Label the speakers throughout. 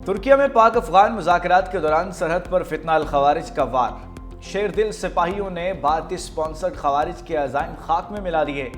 Speaker 1: तुर्किया में पाक अफगान मुज़ाकरात के दौरान सरहद पर फितना अल खवारिज का वार। शेर दिल सिपाहियों ने भारतीय स्पॉन्सर्ड खवारिज के अज़ाइम खाक में मिला दिए।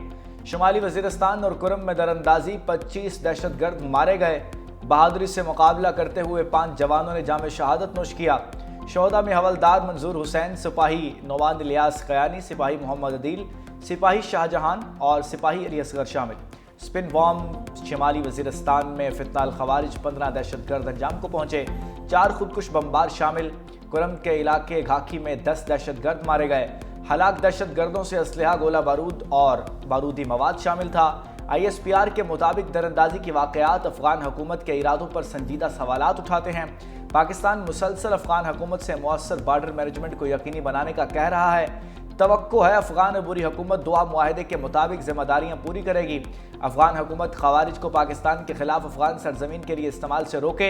Speaker 1: शुमाली वज़ीरिस्तान और कुरम में दरअंदाजी 25 दहशतगर्द मारे गए। बहादुरी से मुकाबला करते हुए 5 जवानों ने जाम शहादत नोश किया। शोहदा में हवलदार मंजूर हुसैन, सिपाही नौवान इलियास खयानी, सिपाही मोहम्मद अदील, सिपाही शाहजहान और सिपाही अली असगर शामिल। स्पिन बॉम्ब शिमाली वज़ीरिस्तान में फितना अल खवारिज 15 दहशतगर्द अंजाम को पहुंचे। 4 खुदकुश बमबार शामिल। कुरम के इलाके घाकी में 10 दहशतगर्द मारे गए। हलाक दहशतगर्दों से असलहा, गोला बारूद और बारूदी मवाद शामिल था। ISPR के मुताबिक दरअंदाजी की वाक़यात अफगान हुकूमत के इरादों पर संजीदा सवालात उठाते हैं। पाकिस्तान मुसलसल अफगान हुकूमत से मौसर बार्डर मैनेजमेंट को यकीनी बनाने का कह रहा है। तवक्को है अफगान अबूरी हुकूमत दुआ मुआहदे के मुताबिक जिम्मेदारियां पूरी करेगी। अफगान हुकूमत खवारिज को पाकिस्तान के खिलाफ अफगान सरजमीन के लिए इस्तेमाल से रोके।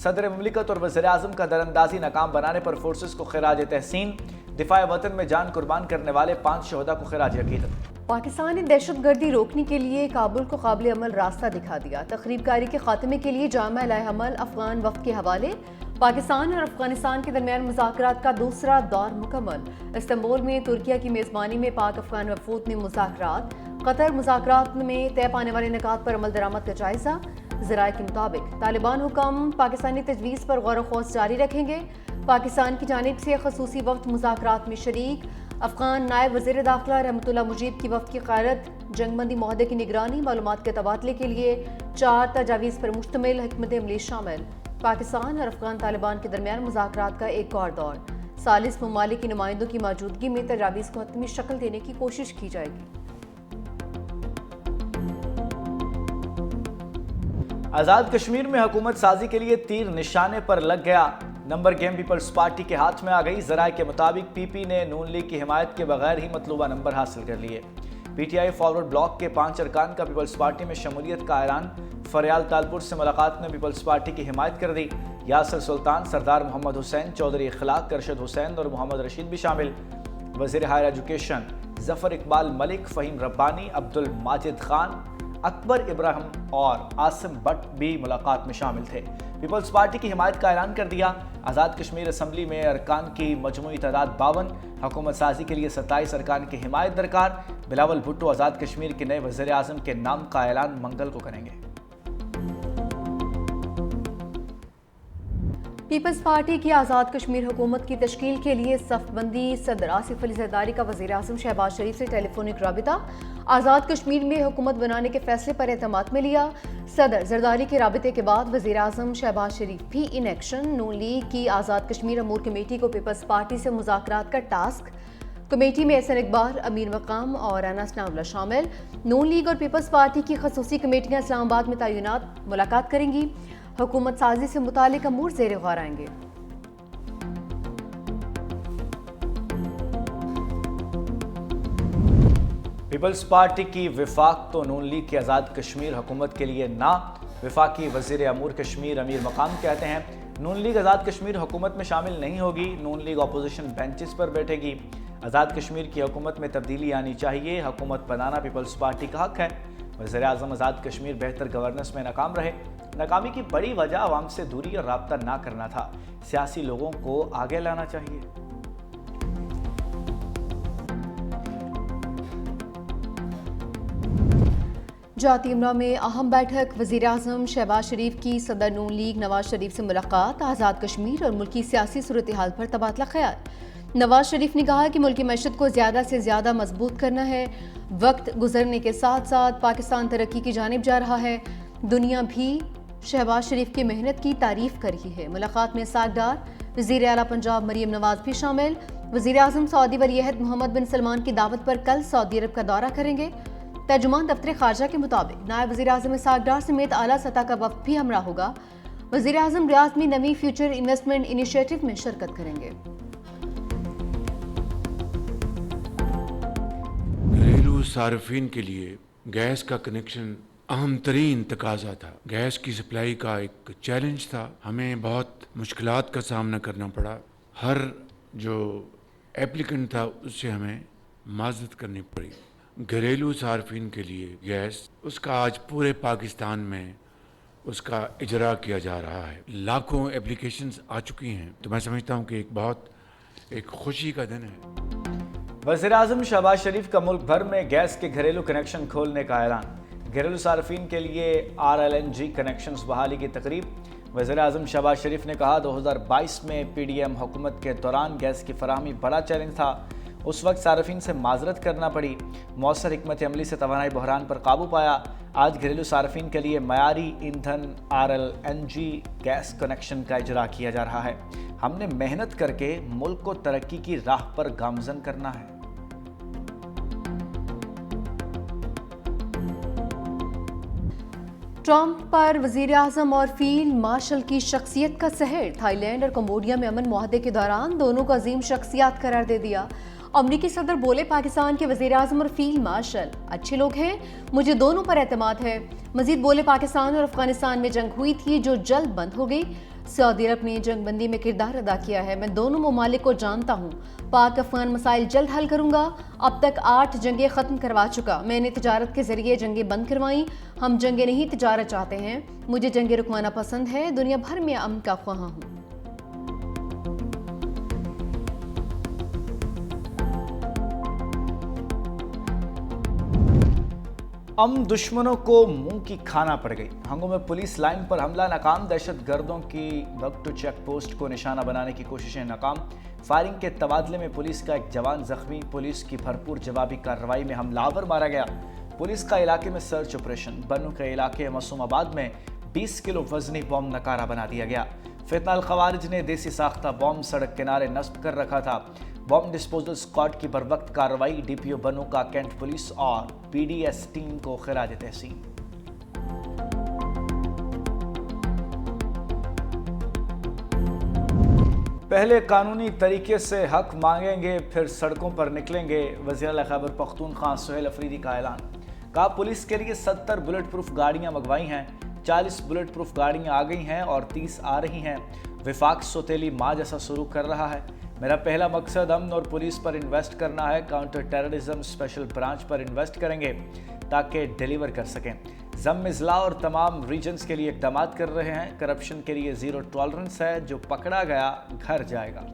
Speaker 1: सदर मुमलिकत और वज़ीर आज़म का दरअंदाजी नाकाम बनाने पर फोर्सेस को खिराज तहसीन। दिफाए वतन में जान कुर्बान करने वाले 5 शहदा को खिराज अकीदत।
Speaker 2: पाकिस्तान ने दहशतगर्दी रोकने के लिए काबुल को काबिल अमल रास्ता दिखा दिया। तखरीबकारी के खात्मे के लिए जामा लाएहमल अफगान वफ़द के हवाले। पाकिस्तान और अफगानिस्तान के दरमियान मुज़ाकरात का दूसरा दौर मुकम्मल। इस्तांबुल में तुर्किया की मेज़बानी में पाक अफगान वफ़ूद ने मुज़ाकरात। कतर मुज़ाकरात में तय पाने वाले निकात पर अमल दरामद का जायजा। ज़राए के मुताबिक तालिबान हुक्म पाकिस्तानी तजवीज़ पर गौर व खौस जारी रखेंगे। पाकिस्तान की जानिब से खसूसी वफ़द मुज़ाकरात में शरीक। अफगान नायब वज़ीर दाखिला रहमतुल्लाह मुजीब की वफ़द की क़यादत। जंगबंदी मुआहदे की निगरानी, मालूमात के तबादले के लिए 4 तजावीज़ पर मुश्तमिल हिकमत अमली शामिल। पाकिस्तान और अफगान तालिबान के दरमियान मुज़ाकरात का एक और दौर। सालिस ममालिक की नुमाइंदों की मौजूदगी में तजावीज़ को हतमी शक्ल देने की कोशिश की जाएगी।
Speaker 1: आज़ाद कश्मीर में हुकूमत साजी के लिए तीर निशाने पर लग गया। नंबर गेम पीपल्स पार्टी के हाथ में आ गई। ज़राए के मुताबिक PP ने नून लीग की हिमायत के बगैर ही मतलूबा नंबर हासिल कर लिए। PTI फॉरवर्ड ब्लॉक के 5 अरकान का पीपल्स पार्टी में शमूलियत का ऐलान। फरियाल तालपुर से मुलाकात में पीपल्स पार्टी की हिमायत कर दी। यासर सुल्तान, सरदार मोहम्मद हुसैन, चौधरी इखलाक, अरशद हुसैन और मोहम्मद रशीद भी शामिल। वज़ीर हायर एजुकेशन जफ़र इकबाल मलिक, फ़हीम रब्बानी, अब्दुल माजिद खान, अकबर इब्राहिम और आसिम भट्ट भी मुलाकात में शामिल थे। पीपल्स पार्टी की हिमायत का ऐलान कर दिया। आज़ाद कश्मीर असम्बली में अरकान की मजमूई तादाद 52। हुकूमत साजी के लिए 27 अरकान की हिमायत दरकार। बिलावल भुट्टो आज़ाद कश्मीर के नए वज़ीर आज़म के नाम का ऐलान मंगल को करेंगे।
Speaker 2: पीपल्स पार्टी की आज़ाद कश्मीर हुकूमत की तश्कील के लिए सफ़बंदी। सदर आसिफ अली ज़रदारी का वज़ीर आज़म शहबाज शरीफ से टेलीफोनिक राबिता। आज़ाद कश्मीर में हुकूमत बनाने के फैसले पर एतमाद में लिया। सदर ज़रदारी के राबिते के बाद वज़ीर आज़म शहबाज शरीफ भी इन एक्शन। नून लीग की आज़ाद कश्मीर अमूर कमेटी को पीपल्स पार्टी से मुज़ाकरात का टास्क। कमेटी में एहसन इकबाल, अमीर मकाम और अना सनाउल्लाह शामिल। नून लीग और पीपल्स पार्टी की खसूसी कमेटियाँ इस्लामाबाद में तैनात मुलाकात करेंगी। हुकूमत साजी से मुतालिक अमूर ज़ेर गौर आएंगे।
Speaker 1: पीपल्स पार्टी की विफाक तो नून लीग की आज़ाद कश्मीर हुकूमत के लिए ना। विफाकी वज़ीर अमूर कश्मीर अमीर मकाम कहते हैं नून लीग आज़ाद कश्मीर हुकूमत में शामिल नहीं होगी। नून लीग अपोजिशन बेंचेस पर बैठेगी। आज़ाद कश्मीर की हुकूमत में तब्दीली आनी चाहिए। हुकूमत बनाना पीपल्स पार्टी का हक है। वज़ीर आज़म आज़ाद कश्मीर बेहतर गवर्नेंस में नाकाम रहे। नाकामी की बड़ी वजह आवाम से दूरी और राब्ता ना करना था। सियासी लोगों को आगे लाना चाहिए।
Speaker 2: जाती इमरा में अहम बैठक। वज़ीर आज़म शहबाज शरीफ की सदर नून लीग नवाज शरीफ से मुलाकात। आज़ाद कश्मीर और मुल्की सियासी सूरत हाल पर तबादला ख्याल। नवाज शरीफ ने कहा कि मुल्की मैशत को ज़्यादा से ज़्यादा मजबूत करना है। वक्त गुजरने के साथ साथ पाकिस्तान तरक्की की जानिब जा रहा है। दुनिया भी शहबाज शरीफ की मेहनत की तारीफ कर रही है। मुलाकात में सागदार वज़ीर आला पंजाब मरीम नवाज भी शामिल। वज़ीर आज़म सऊदी वलीअहद मोहम्मद बिन सलमान की दावत पर कल सऊदी अरब का दौरा करेंगे। तर्जुमान दफ्तर खारजा के मुताबिक नायब वज़ीर आज़म सागदार समेत आला सतह का वफ़द भी हमरा होगा। वज़ीर आज़म रियाद में नवी फ्यूचर इन्वेस्टमेंट इनिशिएटिव में शिरकत करेंगे।
Speaker 3: घरेलू सार्फिन के लिए गैस का कनेक्शन अहम तरीन तकाजा था। गैस की सप्लाई का एक चैलेंज था। हमें बहुत मुश्किलात का सामना करना पड़ा। हर जो एप्लीकेंट था उससे हमें माजरत करनी पड़ी। घरेलू सार्फिन के लिए गैस उसका आज पूरे पाकिस्तान में उसका इजरा किया जा रहा है। लाखों एप्लीकेशंस आ चुकी हैं, तो मैं समझता हूँ कि एक खुशी का दिन है।
Speaker 1: वज़ीर-ए-आज़म शहबाज शरीफ का मुल्क भर में गैस के घरेलू कनेक्शन खोलने का ऐलान। घरेलू सार्फिन के लिए RLNG कनेक्शंस बहाली की तकरीब। वज़ीर-ए-आज़म शहबाज शरीफ ने कहा 2022 में PDM हुकूमत के दौरान गैस की फराहमी बड़ा चैलेंज था। उस वक्त सार्फिन से माजरत करना पड़ी। मौसर हिकमत अमली से तवानाई बहरान पर काबू पाया। आज घरेलू सार्फिन के लिए मयारी ईंधन RLNG गैस कनेक्शन का इजरा किया जा रहा है। हमने मेहनत करके मुल्क को तरक्की की राह पर गामजन करना है।
Speaker 2: ट्रंप पर वज़ीर-ए-आज़म और फील्ड मार्शल की शख्सियत का सहर। थाईलैंड और कंबोडिया में अमन मुआहदे के दौरान दोनों को अजीम शख्सियात करार दे दिया। अमरीकी सदर बोले, पाकिस्तान के वज़ीर-ए-आज़म और फील्ड मार्शल अच्छे लोग हैं, मुझे दोनों पर एतमाद है। मजीद बोले, पाकिस्तान और अफगानिस्तान में जंग हुई थी जो जल्द बंद हो गई। सऊदी अरब ने जंगबंदी में किरदार अदा किया है। मैं दोनों ममालिक को जानता हूँ। पाक अफगान मसाइल जल्द हल करूंगा। अब तक 8 जंगें ख़त्म करवा चुका। मैंने तिजारत के जरिए जंगें बंद करवाई। हम जंगें नहीं, तिजारत चाहते हैं। मुझे जंगें रुकवाना पसंद है। दुनिया भर में अमन का ख्वाह हूँ।
Speaker 1: दुश्मनों को मुंह की खाना पड़ गई। हंगो में पुलिस लाइन पर हमला नाकाम। दहशतगर्दों की बगटू चेक पोस्ट को निशाना बनाने की कोशिशें नाकाम। फायरिंग के तबादले में पुलिस का एक जवान जख्मी। पुलिस की भरपूर जवाबी कार्रवाई में हमलावर मारा गया। पुलिस का इलाके में सर्च ऑपरेशन। बन्नू के इलाके मासूमाबाद में 20 किलो वजनी बॉम्ब नकारा बना दिया गया। फितनाल खवारिज ने देसी साख्ता बॉम्ब सड़क किनारे नस्ब कर रखा था। बॉम्ब डिस्पोजल स्क्वाड की बरवक्त कार्रवाई। DPO बन्नू का कैंट पुलिस और PDS टीम को खिराज तहसीन। पहले कानूनी तरीके से हक मांगेंगे, फिर सड़कों पर निकलेंगे। वज़ीर खैबर पख्तूनख्वा सुहेल अफरीदी का ऐलान। कहा, पुलिस के लिए 70 बुलेट प्रूफ गाड़ियां मंगवाई हैं। 40 बुलेट प्रूफ गाड़ियां आ गई हैं और 30 आ रही हैं। विफाक सोतेली माँ जैसा सलूक कर रहा है। मेरा पहला मकसद अमन और पुलिस पर इन्वेस्ट करना है। काउंटर टेररिज्म स्पेशल ब्रांच पर इन्वेस्ट करेंगे ताकि डिलीवर कर सकें। ज़म इज़ला और तमाम रीजन्स के लिए इक़दाम कर रहे हैं। करप्शन के लिए ज़ीरो टॉलरेंस है। जो पकड़ा गया घर जाएगा।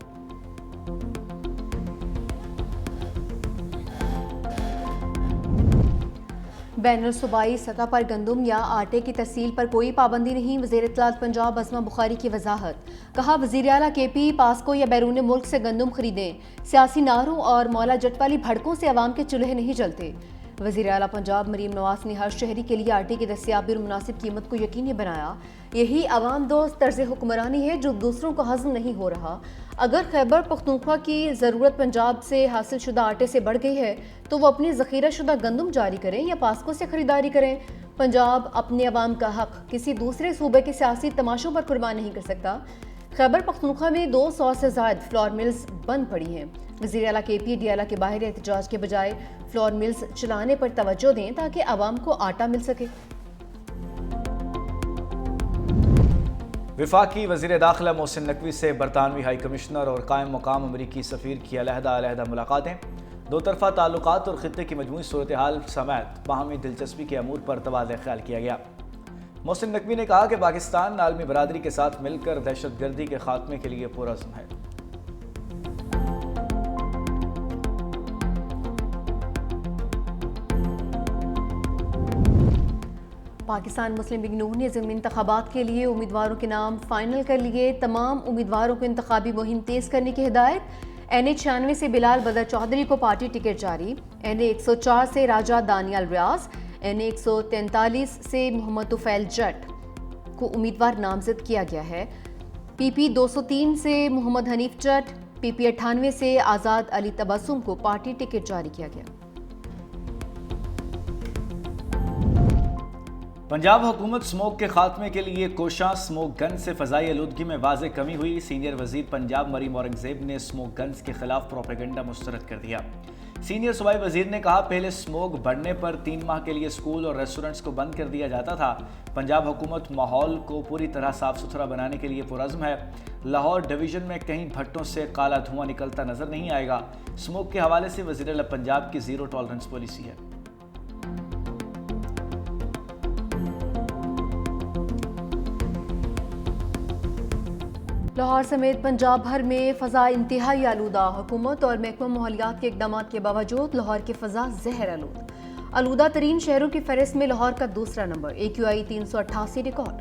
Speaker 2: बैनुल सूबाई सतह पर गंदम या आटे की तहसील पर कोई पाबंदी नहीं। वज़ीर इत्तलात पंजाब अज़मा बुखारी की वजाहत। कहा, वज़ीर आला KP पास्को या बैरून मुल्क से गंदम खरीदें। सियासी नारों और मौला जट वाली भड़कों से अवाम के चूल्हे नहीं जलते। वज़ीर आला पंजाब मरीम नवाज ने हर शहरी के लिए आटे की दस्तियाबी और मुनासिब कीमत को यकीनी बनाया। यही अवाम दोस्त तर्ज हुक्मरानी है जो दूसरों को हज़म नहीं हो रहा। अगर खैबर पख्तूनख्वा की ज़रूरत पंजाब से हासिल शुदा आटे से बढ़ गई है तो वो अपनी ज़ख़ीरा शुदा गंदम जारी करें या पास्को से खरीदारी करें। पंजाब अपने अवाम का हक किसी दूसरे सूबे के सियासी तमाशों पर कुर्बान नहीं कर सकता। खैबर पख्तूनख्वा में 200 से ज़ायद फ्लोर मिल्स बंद पड़ी हैं। वज़ीर आला KP DLA के बाहर एहतजाज के बजाय फ्लोर मिल्स चलाने पर तवज्जो दें ताकि अवाम को आटा मिल सके।
Speaker 1: वफाकी वज़ीर दाखिला मोहसिन नकवी से बरतानवी हाई कमिश्नर और कायम मुकाम अमरीकी सफ़ीर की अलहदा मुलाकातें। दो तरफ़ा ताल्लुकात और ख़ित्ते की मजमूई सूरत हाल समेत बाहमी दिलचस्पी के अमूर पर तबादला ख्याल किया गया। मोहसिन नकवी ने कहा कि पाकिस्तान आलमी बरादरी के साथ मिलकर दहशतगर्दी के खात्मे के लिए पुरअज़्म है।
Speaker 2: पाकिस्तान मुस्लिम लीग नून ने ज़िमनी इंतखाबात के लिए उम्मीदवारों के नाम फाइनल कर लिए। तमाम उम्मीदवारों को इंतखाबी मुहिम तेज़ करने की हिदायत। NA 96 से बिलाल बदर चौधरी को पार्टी टिकट जारी। NA 104 से राजा दानियाल रियाज, NA 143 से मोहम्मद तुफैल जट को उम्मीदवार नामजद किया गया है। PP 203 से मोहम्मद हनीफ जट, PP 98 से आज़ाद अली तबस्सुम को पार्टी टिकट जारी किया गया।
Speaker 1: पंजाब हुकूमत स्मोक के खात्मे के लिए कोशां। स्मोक गन से फ़ज़ाई आलूदगी में वाज़े कमी हुई। सीनियर वज़ीर पंजाब मरीम औरंगज़ेब ने स्मोक गन्स के खिलाफ प्रोपेगेंडा मुस्तरद कर दिया। सीनियर सूबाई वज़ीर ने कहा, पहले स्मोक बढ़ने पर 3 माह के लिए स्कूल और रेस्टोरेंट्स को बंद कर दिया जाता था। पंजाब हुकूमत माहौल को पूरी तरह साफ़ सुथरा बनाने के लिए पुरअज़्म है। लाहौर डिवीज़न में कहीं भट्टों से काला धुआं निकलता नज़र नहीं आएगा। स्मोक के हवाले से वज़ीर आला पंजाब की ज़ीरो टॉलरेंस पॉलिसी है।
Speaker 2: लाहौर समेत पंजाब भर में फ़ज़ा इंतहाई आलूदा। हुकूमत और महकमा माहौलियात के इक़दाम के बावजूद लाहौर की फ़ज़ा ज़हर आलूदा तरीन शहरों की फहरिस्त में लाहौर का दूसरा नंबर। AQI 388 record.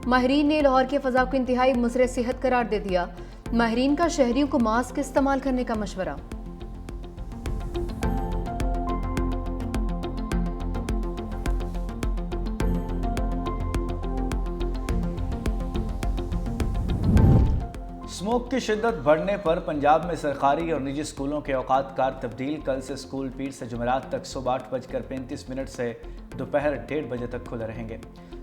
Speaker 2: माहिरीन ने लाहौर की फ़ज़ा को इंतहाई मुज़र सेहत करार दे दिया। माहिरीन का शहरियों को मास्क इस्तेमाल करने का मशवरा।
Speaker 1: स्मोक की शिद्दत बढ़ने पर पंजाब में सरकारी और निजी स्कूलों के औकात कार तब्दील। कल से स्कूल पीर से जुमेरात तक सुबह 8:35 से दोपहर 1:30 बजे तक खुले रहेंगे।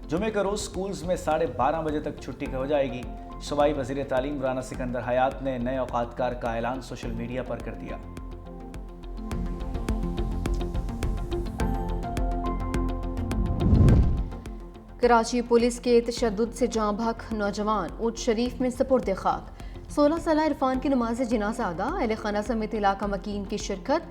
Speaker 1: जुमे के रोज़ स्कूल्स में 12:30 बजे तक छुट्टी हो जाएगी। सूबाई वज़ीर तालीम राना सिकंदर हयात ने नए औकात कार का ऐलान सोशल मीडिया पर कर दिया।
Speaker 2: कराची पुलिस के तशद्दुद से जाँ बहक नौजवान ऊट शरीफ में सपुर्द खाक। 16 साल इरफान की नमाज जनाजा अदा। अहले खाना समेत इलाका मकीन की शिरकत।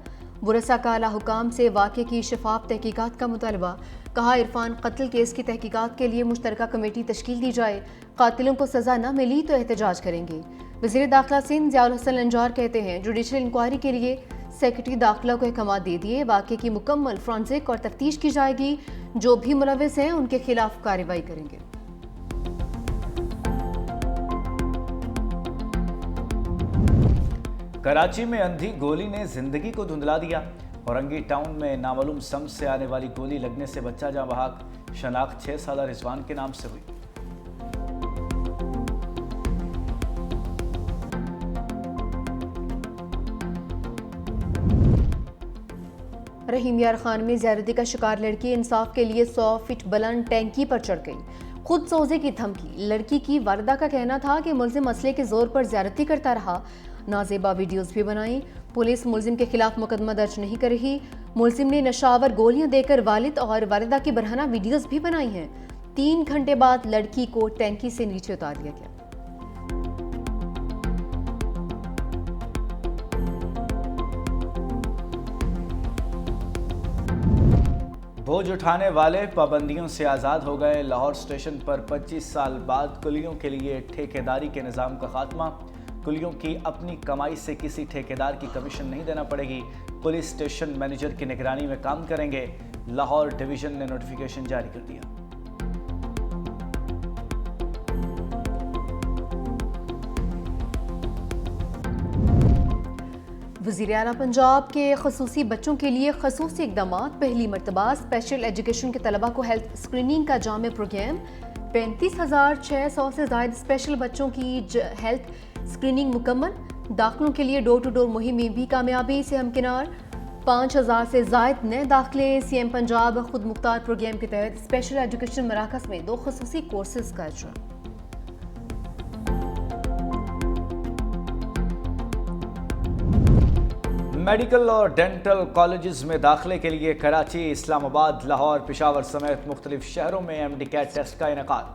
Speaker 2: बुरसा का आला हुकाम से वाक़े की शफाफ तहकीकात का मुतालबा। कहा इरफान कत्ल केस की तहकीकात के लिए मुश्तरका कमेटी तश्कील दी जाए। कातिलों को सज़ा न मिली तो एहतजाज करेंगे। वज़ीर दाखिला सिंध ज़ियाउल हसन लंजार कहते हैं जुडिशल इंक्वायरी के लिए सेक्रेटरी दाखिला को अहकाम दे दिए। वाक़े की मुकम्मल फ्रांसिक और तफ्तीश की जाएगी। जो भी मुलविस हैं उनके खिलाफ कार्रवाई करेंगे।
Speaker 1: कराची में अंधी गोली ने जिंदगी को धुंधला दिया। औरंगी टाउन में नामालूम सम से आने वाली गोली लगने से बच्चा जाँ बहक। शनाख्त 6 साल रिजवान के नाम से हुई।
Speaker 2: रहीम यार खान में ज़्यादती का शिकार लड़की इंसाफ के लिए 100 फीट बुलंद टैंकी पर चढ़ गई। खुद सोजे की धमकी। लड़की की वालिदा का कहना था कि मुलजिम असले के जोर पर ज़्यादती करता रहा। नाजेबा वीडियोस भी बनाई। पुलिस मुलजिम के खिलाफ मुकदमा दर्ज नहीं कर रही। मुलजिम ने नशावर गोलियां देकर वालिद और वालिदा की बरहना वीडियोस भी बनाई हैं। 3 घंटे बाद लड़की को टैंकी से नीचे उतार दिया गया।
Speaker 1: बोझ उठाने वाले पाबंदियों से आज़ाद हो गए। लाहौर स्टेशन पर 25 साल बाद कुलियों के लिए ठेकेदारी के निज़ाम का खात्मा। कुलियों की अपनी कमाई से किसी ठेकेदार की कमीशन नहीं देना पड़ेगी। पुलिस स्टेशन मैनेजर की निगरानी में काम करेंगे। लाहौर डिवीजन ने नोटिफिकेशन जारी कर दिया।
Speaker 2: वज़ीर आला पंजाब के खसूसी बच्चों के लिए खसूसी इक़दाम। पहली मरतबा स्पेशल एजुकेशन के तलबा को हेल्थ स्क्रीनिंग का जामे प्रोग्राम। 35,600 से ज़ायद स्पेशल बच्चों की हेल्थ स्क्रीनिंग मुकम्मल। दाखिलों के लिए डोर टू डोर मुहिम में भी कामयाबी से हमकिनार। 5,000 से ज़ायद नए दाखिले। CM पंजाब खुद मुख्तार प्रोग्राम के तहत स्पेशल एजुकेशन मराकज़ में 2 खसूसी कोर्सेज का इज्रा।
Speaker 1: मेडिकल और डेंटल कॉलेजेस में दाखिले के लिए कराची, इस्लामाबाद, लाहौर, पेशावर समेत मुख्तलिफ शहरों में MD-CAT टेस्ट का इनेकाद।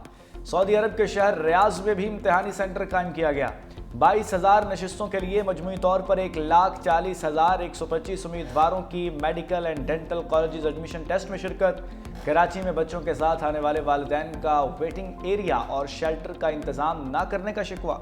Speaker 1: सऊदी अरब के शहर रियाज में भी इम्तहानी सेंटर कायम किया गया। 22,000 नशिस्तों के लिए मजमूई तौर पर 1,40,125 उम्मीदवारों की medical and dental colleges admission test में शिरकत। कराची में बच्चों के साथ आने वाले वालिदैन का वेटिंग एरिया और शेल्टर का इंतजाम न करने का शिकवा।